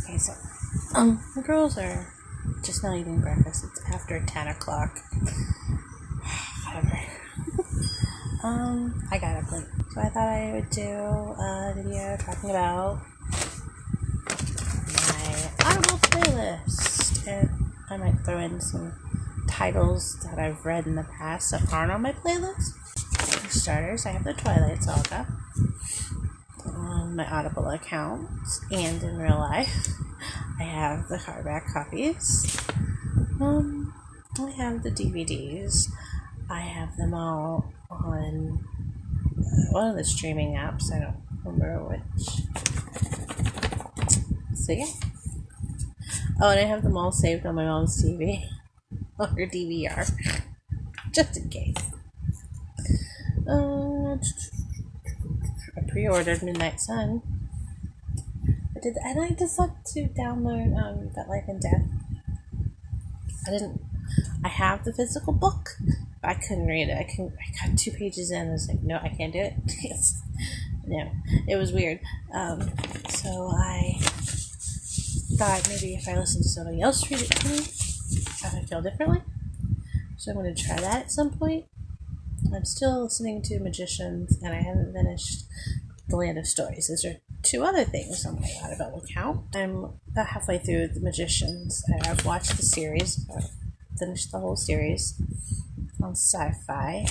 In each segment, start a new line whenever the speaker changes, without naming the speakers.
Okay, so, the girls are just not eating breakfast. It's after 10 o'clock. Whatever. I got up late. So I thought I would do a video talking about my Audible playlist. And I might throw in some titles that I've read in the past that aren't on my playlist. For starters, I have the Twilight Saga on my Audible account and in real life. I have the hardback copies. I have the DVDs. I have them all on one of the streaming apps. I don't remember which. So yeah. Oh, and I have them all saved on my mom's TV or DVR, just in case. I pre-ordered Midnight Sun. I decided to download That Life and Death. I have the physical book, but I couldn't read it. I got 2 pages in and I was like, no, I can't do it. No, it was weird. So I thought maybe if I listened to somebody else read it to me, I would feel differently. So I'm going to try that at some point. I'm still listening to Magicians, and I haven't finished The Land of Stories. Those are 2 other things on my Audible account. I'm about halfway through The Magicians. I've watched the series. I've finished the whole series on Sci-Fi.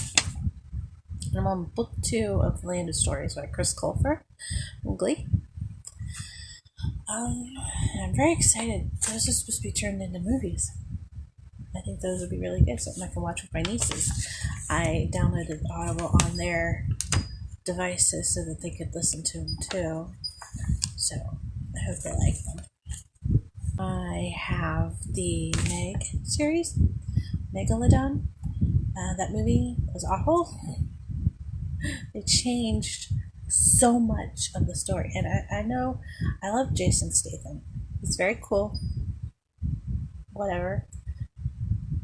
And I'm on book 2 of The Land of Stories by Chris Colfer from Glee. And I'm very excited. Those are supposed to be turned into movies. I think those would be really good, something I can watch with my nieces. I downloaded Audible on their devices so that they could listen to them too. So I hope they like them. I have the Meg series, Megalodon. That movie was awful. It changed so much of the story. And I know I love Jason Statham. He's very cool. Whatever.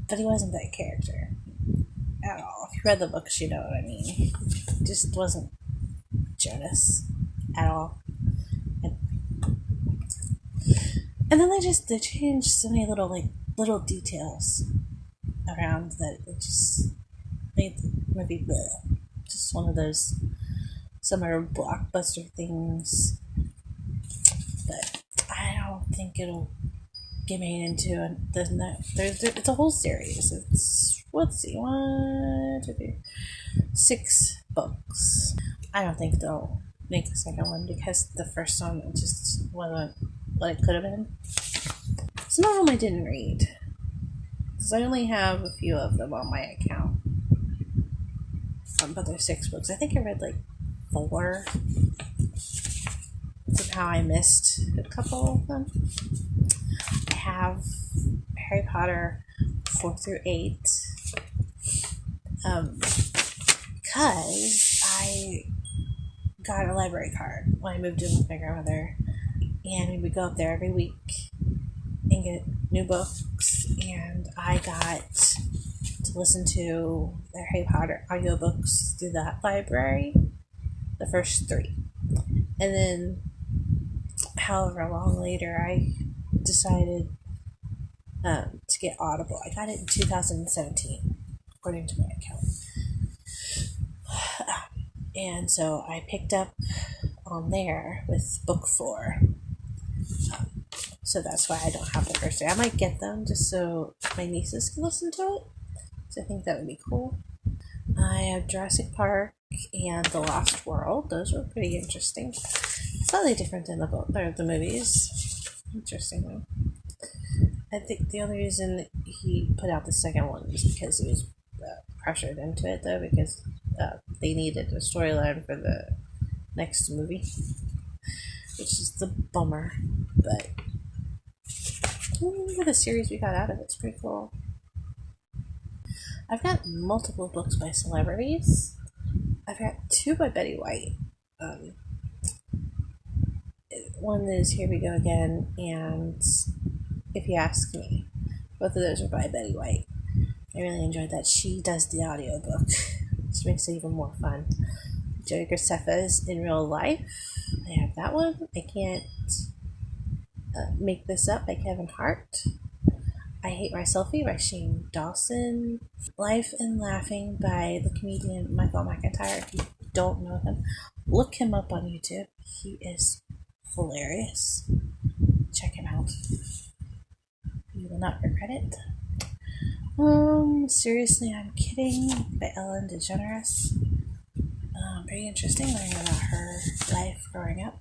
But he wasn't that character at all. If you read the books, you know what I mean. He just wasn't Jonas at all. And then they changed so many little details around that it just made the movie bleh. Just one of those summer blockbuster things. But I don't think it'll get made into it's a whole series. It's 1, 2, 3, 6 books. I don't think they'll make the second one because the first one just wasn't what it could have been. Some of them I didn't read because I only have a few of them on my account. But there's 6 books. I think I read 4. Somehow I missed a couple of them. I have Harry Potter 4 through 8 because I got a library card when I moved in with my grandmother, and we would go up there every week and get new books, and I got to listen to the Harry Potter audiobooks through that library, the first 3, and then however long later I decided to get Audible. I got it in 2017, according to my account. And so I picked up on there with book 4. So that's why I don't have the first 3. I might get them just so my nieces can listen to it. So I think that would be cool. I have Jurassic Park and The Lost World. Those were pretty interesting. Slightly different than the book or the movies. Interesting though. I think the only reason he put out the second one was because he was pressured into it, though, because they needed a storyline for the next movie, which is the bummer. But look at the series we got out of it. It's pretty cool. I've got multiple books by celebrities. I've got 2 by Betty White. One is Here We Go Again, and If You Ask Me. Both of those are by Betty White. I really enjoyed that. She does the audiobook, which makes it even more fun. Joey Graceffa's In Real Life. I have that one. I can't Make This Up by Kevin Hart. I Hate My Selfie by Shane Dawson. Life and Laughing by the comedian Michael McIntyre. If you don't know him, look him up on YouTube. He is hilarious. Check him out. You will not regret it. Seriously, I'm Kidding by Ellen DeGeneres. Pretty interesting learning about her life growing up.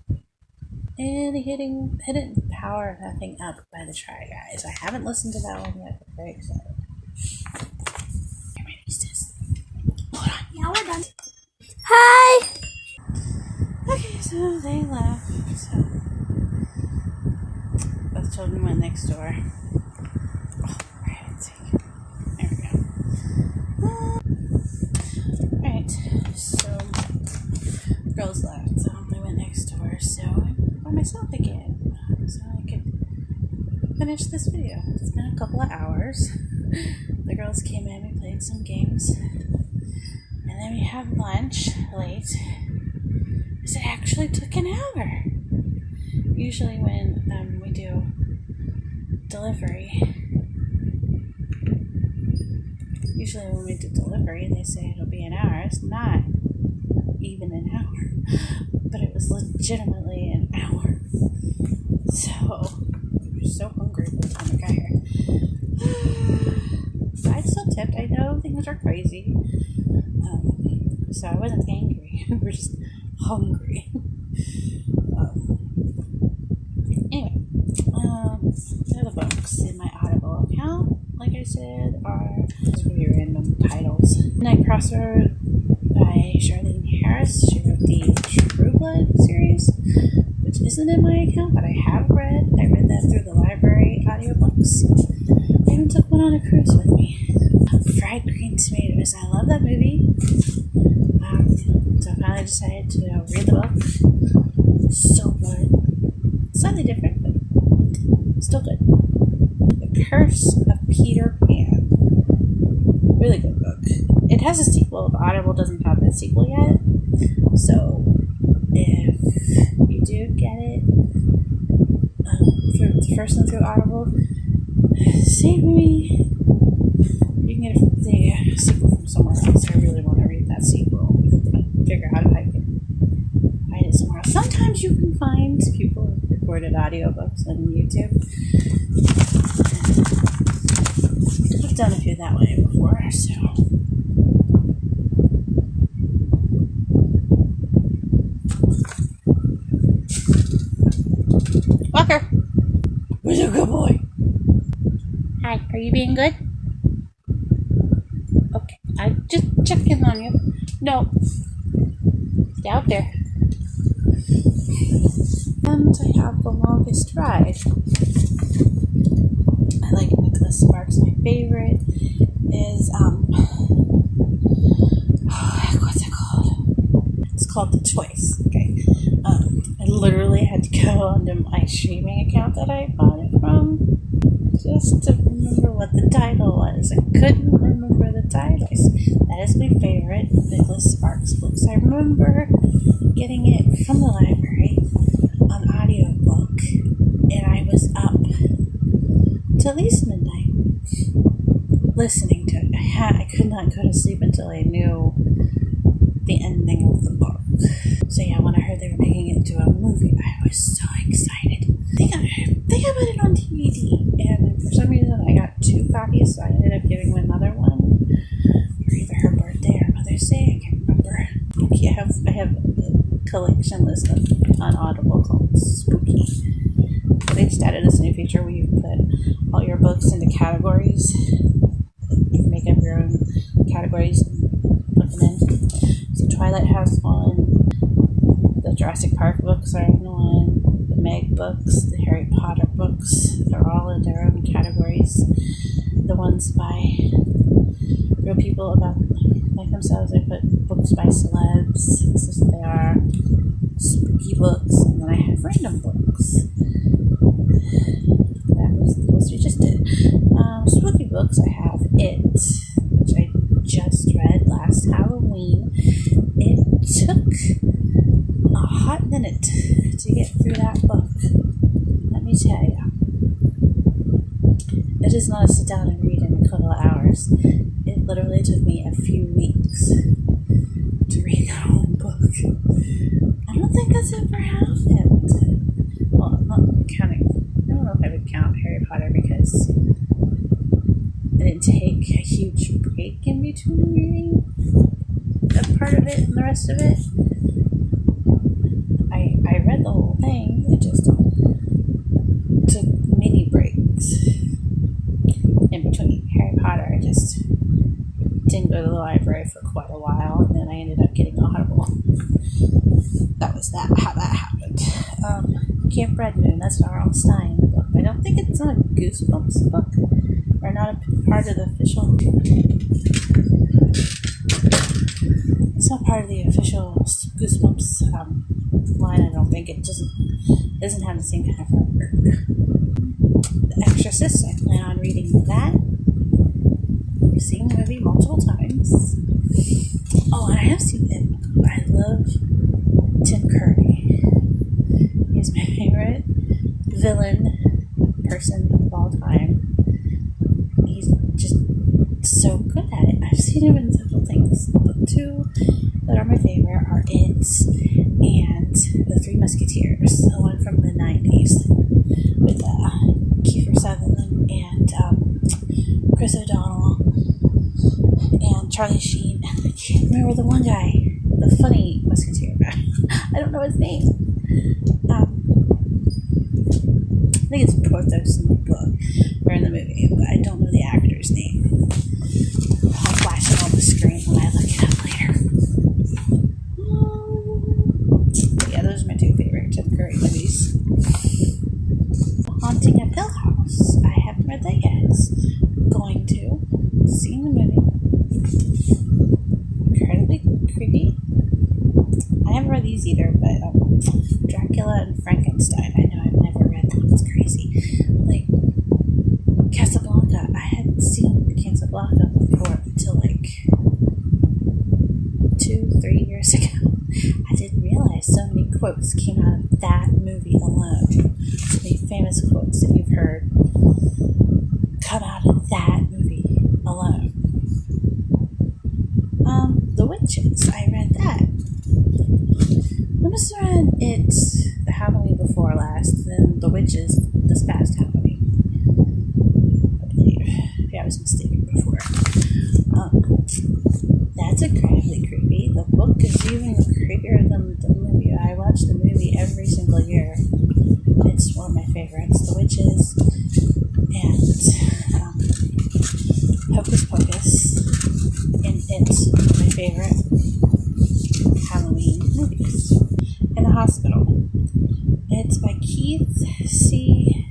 And The Hidden Power of Nothing Up by the Try Guys. I haven't listened to that one yet, but very excited. Here, my niece is. Hold on, yeah, we're done. Hi! Okay, so they left. So both children went next door. Oh, for heaven's sake. There we go. Alright, so the girls left. So they went next door, so I'm by myself again. So I could finish this video. It's been a couple of hours. The girls came in, we played some games, and then we had lunch late. It actually took an hour. Usually when we do delivery, they say it'll be an hour. It's not even an hour, but it was legitimately an hour. So I was so hungry by the time I got here. I still tipped. I know things are crazy, so I wasn't angry. We were just hungry. Anyway, the other books in my Audible account, like I said, are just going to be random titles. Night Crossroad by Charlene Harris. She wrote the True Blood series, which isn't in my account, but I have read. I read that through the library audiobooks. I even took one on a cruise with me. Fried Green Tomatoes. I love that movie. So I finally decided to read the book. So good. Slightly different, but still good. The Curse of Peter Pan. Really good book. It has a sequel, but Audible doesn't have that sequel yet. So if you do get it, through the first one through Audible, save me. You can get the sequel from somewhere else. I really want to read that sequel. Figure out if I can find it somewhere else. Sometimes you can find people who recorded audiobooks on YouTube. I've done a few that way before, so. Walker! Who's a good boy? Hi, are you being good? Okay, I'm just checking on you. No. Stay out there. And I have The Longest Ride. I like Nicholas Sparks. My favorite is, what's it called? It's called The Choice. Okay. I literally had to go onto my streaming account that I bought it from just to remember what the title was. I couldn't remember the title. That is my favorite Nicholas Sparks books. I remember getting it from the library on audiobook, and I was up till at least midnight listening to it. I could not go to sleep until I knew the ending of the book. So yeah, when I heard they were making it into a movie, I was so excited. I think I put it on DVD, and for some reason I got 2 copies, so I ended up giving my mother one for either her birthday or Mother's Day. I can't remember. I have a collection list on Audible called Spooky. They just added this new feature where you can put all your books into categories. You can make up your own categories and put them in. So Twilight has one, the Jurassic Park books are in one, the Meg books, the Harry Potter books, they're all in their own categories. The ones by real people about like themselves, I put books by celebs, this is what they are, spooky books, and then I have random books. That was the list we just did. Spooky books, I have It, which I just read last Halloween. It took a hot minute to get through that book. Let me tell It is not a sit down and read in a couple of hours. It literally took me a few weeks to read that whole book. I don't think that's ever happened. Well, I'm not counting. I don't know if I would count Harry Potter because I didn't take a huge break in between reading that part of it and the rest of it. I read the whole thing. It just took mini breaks in between. Harry Potter, I just didn't go to the library for quite a while, and then I ended up getting Audible. That was how that happened. Camp Red Moon, that's an R.L. Stein book. I don't think it's not a Goosebumps book, or not a part of the official. It's not part of the official Goosebumps line. I don't think it just doesn't have the same kind of artwork. The Exorcist, I plan on reading that. I've seen the movie multiple times. Oh, and I have seen it. I love Tim Curry. He's my favorite villain person of all time. He's just so good at it. I've seen him in several things. The two that are my favorite are It and The Three Musketeers, the one from the 90s with Kiefer Sutherland and Chris O'Donnell and Charlie Sheen. I can't remember the one guy, the funny musketeer guy. I don't know his name. I think it's Porthos in the book, or in the movie, but I don't know the actor's name. I'll flash it on the screen when I look it up later. But yeah, those are my two favorite Tim Curry movies. Haunting of Hill House. I haven't read that yet. Going to. Seen the movie. Incredibly creepy. I haven't read these either, but Dracula and Frankenstein. I know I've never read them. It's crazy. Like Casablanca. I hadn't seen Casablanca before until like 2-3 years ago. I didn't realize so many quotes came out of that movie alone. So many famous quotes that you've heard come out of that movie alone. The Witches. I read that. I must have read it the Halloween before last, then The Witches this past Halloween. I believe. Yeah, I was mistaken before. That's incredibly creepy. The book is even creepier than the movie. I watch the movie every single year. It's one of my favorites. The Witches and Hocus Pocus and It's my favorite Halloween movies. In the Hospital. It's by Keith C.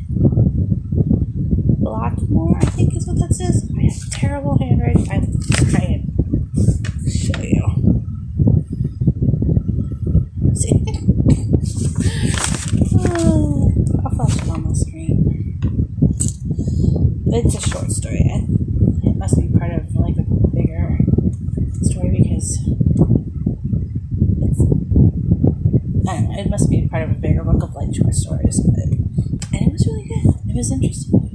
Blackmore, I think is what that says. I have terrible handwriting. I'm trying to show you. See? I'll flash it on the screen. It's a short story. It must be part of like a bigger story because I don't know, it must be part of a bigger book of like short stories, and it was really good. It was interesting.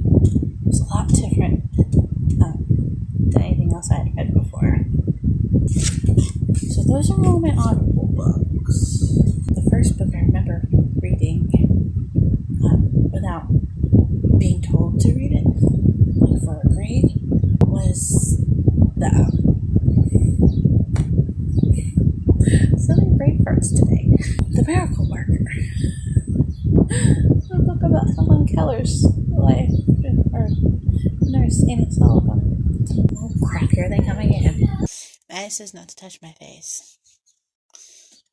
It was a lot different than anything else I had read before. So those are all my Audible books. The first book I remember reading without being told to read it, like for a grade, was so many brain farts today. The Miracle Worker. A book about Helen Keller's life, or Nurse Annie Sullivan. Oh crap, here they come again. Maddie says not to touch my face.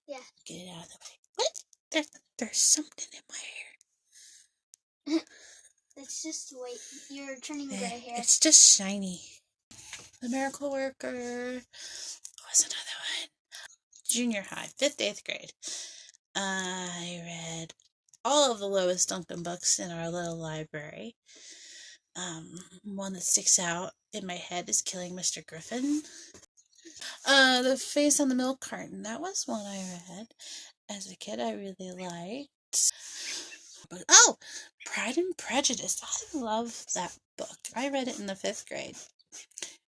Yeah.
Get it out of the way. What? There's something in my hair.
It's just white. You're turning gray hair.
It's just shiny. The Miracle Worker. What's another one? Junior high, 5th, 8th grade. I read all of the Lois Duncan books in our little library. One that sticks out in my head is Killing Mr. Griffin. The Face on the Milk Carton. That was one I read as a kid. I really liked. books. Oh, Pride and Prejudice. I love that book. I read it in the 5th grade.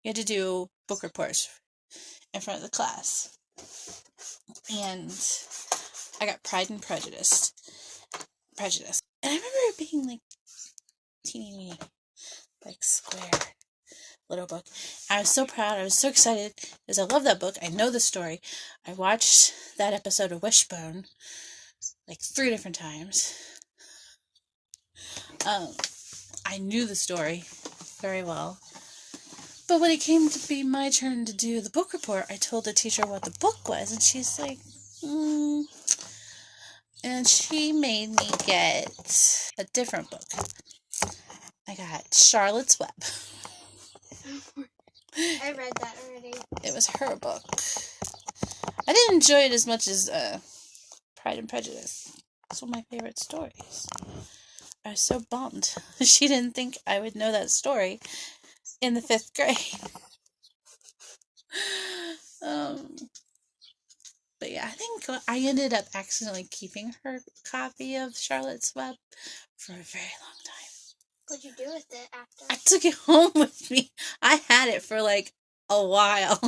You had to do book reports in front of the class. And I got Pride and Prejudice. And I remember it being like teeny, like square little book. I was so proud. I was so excited because I love that book. I know the story. I watched that episode of Wishbone like 3 different times. I knew the story very well. But when it came to be my turn to do the book report, I told the teacher what the book was, and she's like, And she made me get a different book. I got Charlotte's Web.
I read that already.
It was her book. I didn't enjoy it as much as Pride and Prejudice. It's one of my favorite stories. I was so bummed. She didn't think I would know that story in the 5th grade. But yeah, I think I ended up accidentally keeping her copy of Charlotte's Web for a very long time.
What'd you do with it after?
I took it home with me. I had it for like a while.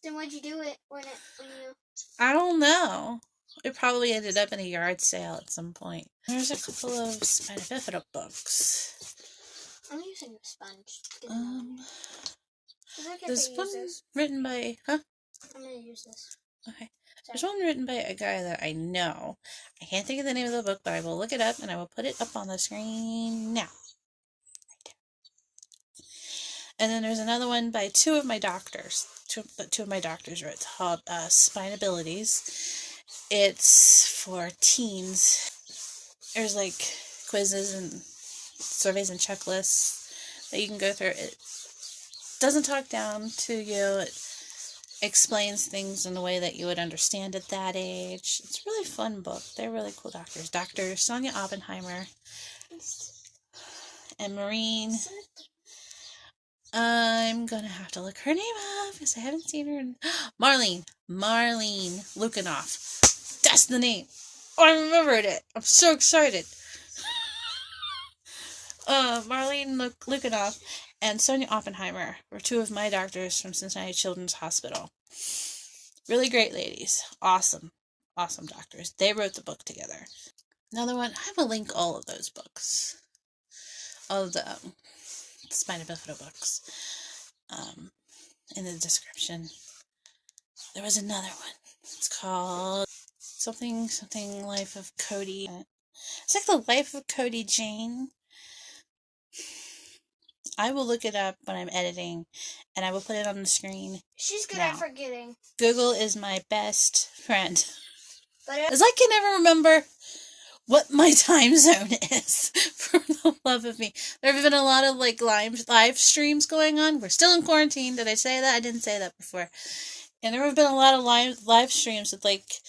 Then what'd you do with when you...
I don't know. It probably ended up in a yard sale at some point. There's a couple of Spina Bifida books.
I'm using a sponge. Is it okay
There's
if I
one
use this?
written by... Huh?
I'm gonna use this.
Okay.
Sorry.
There's one written by a guy that I know. I can't think of the name of the book, but I will look it up and I will put it up on the screen now. And then there's another one by two of my doctors. Two of my doctors wrote. It's called Spinabilities. It's for teens. There's like quizzes and surveys and checklists that you can go through. It doesn't talk down to you. It explains things in a way that you would understand at that age. It's a really fun book. They're really cool doctors. Dr. Sonia Oppenheimer and Maureen. I'm gonna have to look her name up because I haven't seen her. Marlene Lukanoff. That's the name. Oh, I remembered it. I'm so excited. Marlene Lukanoff and Sonia Oppenheimer were two of my doctors from Cincinnati Children's Hospital. Really great ladies. Awesome doctors. They wrote the book together. Another one, I will link all of those books. All of the Spina Bifida books in the description. There was another one. It's called something Life of Cody. It's like the Life of Cody Jane. I will look it up when I'm editing, and I will put it on the screen.
She's good
now.
at forgetting.
Google is my best friend.
But
as I can never remember what my time zone is, for the love of me. There have been a lot of like live streams going on. We're still in quarantine. Did I say that? I didn't say that before. And there have been a lot of live streams with like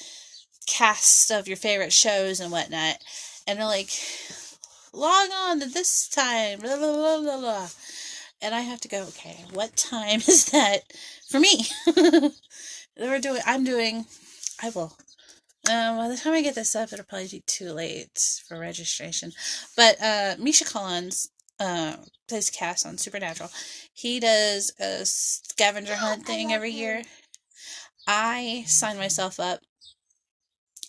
casts of your favorite shows and whatnot. And they're like, log on to this time, blah, blah, blah, blah, blah. And I have to go, okay, what time is that for me? I will. By the time I get this up, it'll probably be too late for registration. But Misha Collins plays Cass on Supernatural. He does a scavenger hunt thing every year. I signed myself up,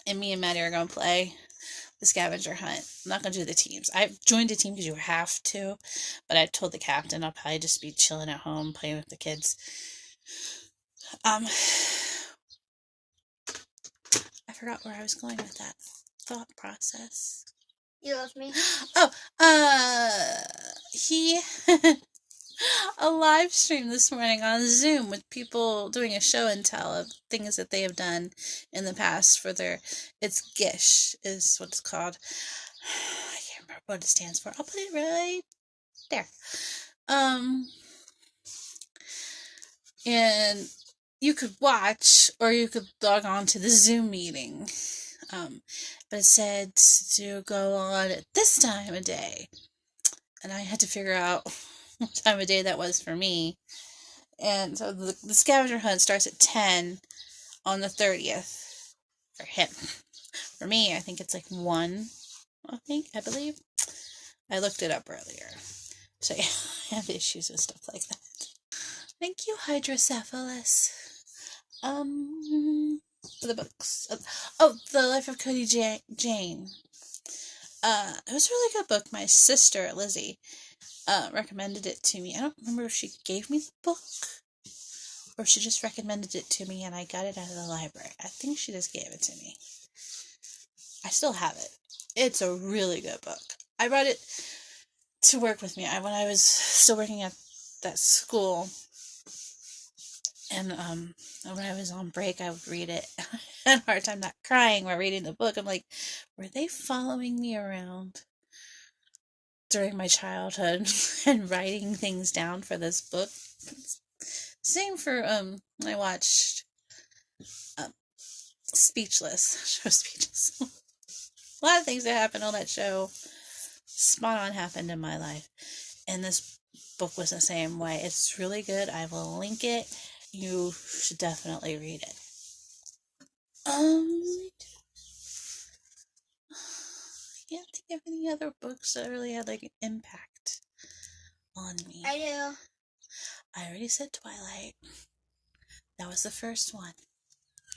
and me and Maddie are going to play the scavenger hunt. I'm not going to do the teams. I've joined a team because you have to, but I told the captain I'll probably just be chilling at home playing with the kids. I forgot where I was going with that thought process.
You love me?
He a live stream this morning on Zoom with people doing a show and tell of things that they have done in the past for it's Gish is what it's called. I can't remember what it stands for. I'll put it right there. And you could watch or you could log on to the Zoom meeting. But it said to go on at this time of day. And I had to figure out what time of day that was for me. And so the scavenger hunt starts at 10 on the 30th for him. For me, I think it's like 1 I believe. I looked it up earlier. So yeah, I have issues with stuff like that. Thank you, Hydrocephalus. For the books. Oh, The Life of Cody Jane. It was a really good book. My sister, Lizzie, recommended it to me. I don't remember if she gave me the book or she just recommended it to me and I got it out of the library. I think she just gave it to me. I still have it. It's a really good book. I brought it to work with me when I was still working at that school. And when I was on break, I would read it. I had a hard time not crying while reading the book. I'm like, were they following me around during my childhood and writing things down for this book? Same for when I watched Speechless. Show Speechless. A lot of things that happened on that show, spot on, happened in my life. And this book was the same way. It's really good. I will link it. You should definitely read it. I can't think of any other books that really had like an impact on me.
I do.
I already said Twilight. That was the first one.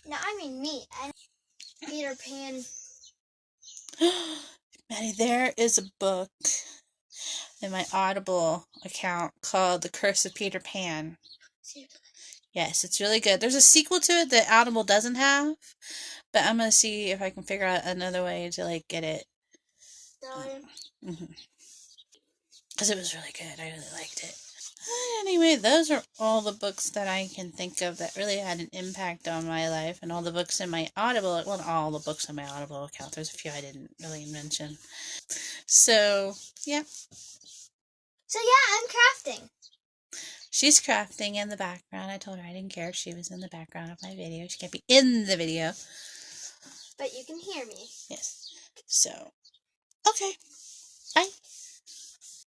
No, I mean me. Peter Pan.
Maddie, there is a book in my Audible account called The Curse of Peter Pan.
Seriously?
Yes, it's really good. There's a sequel to it that Audible doesn't have, but I'm gonna see if I can figure out another way to like get it. Because it was really good. I really liked it. Anyway, those are all the books that I can think of that really had an impact on my life, and all the books in my Audible, well, not all the books in my Audible account. There's a few I didn't really mention. So, yeah.
So yeah, I'm crafting.
She's crafting in the background. I told her I didn't care if she was in the background of my video. She can't be in the video.
But you can hear me.
Yes. So, okay. Bye.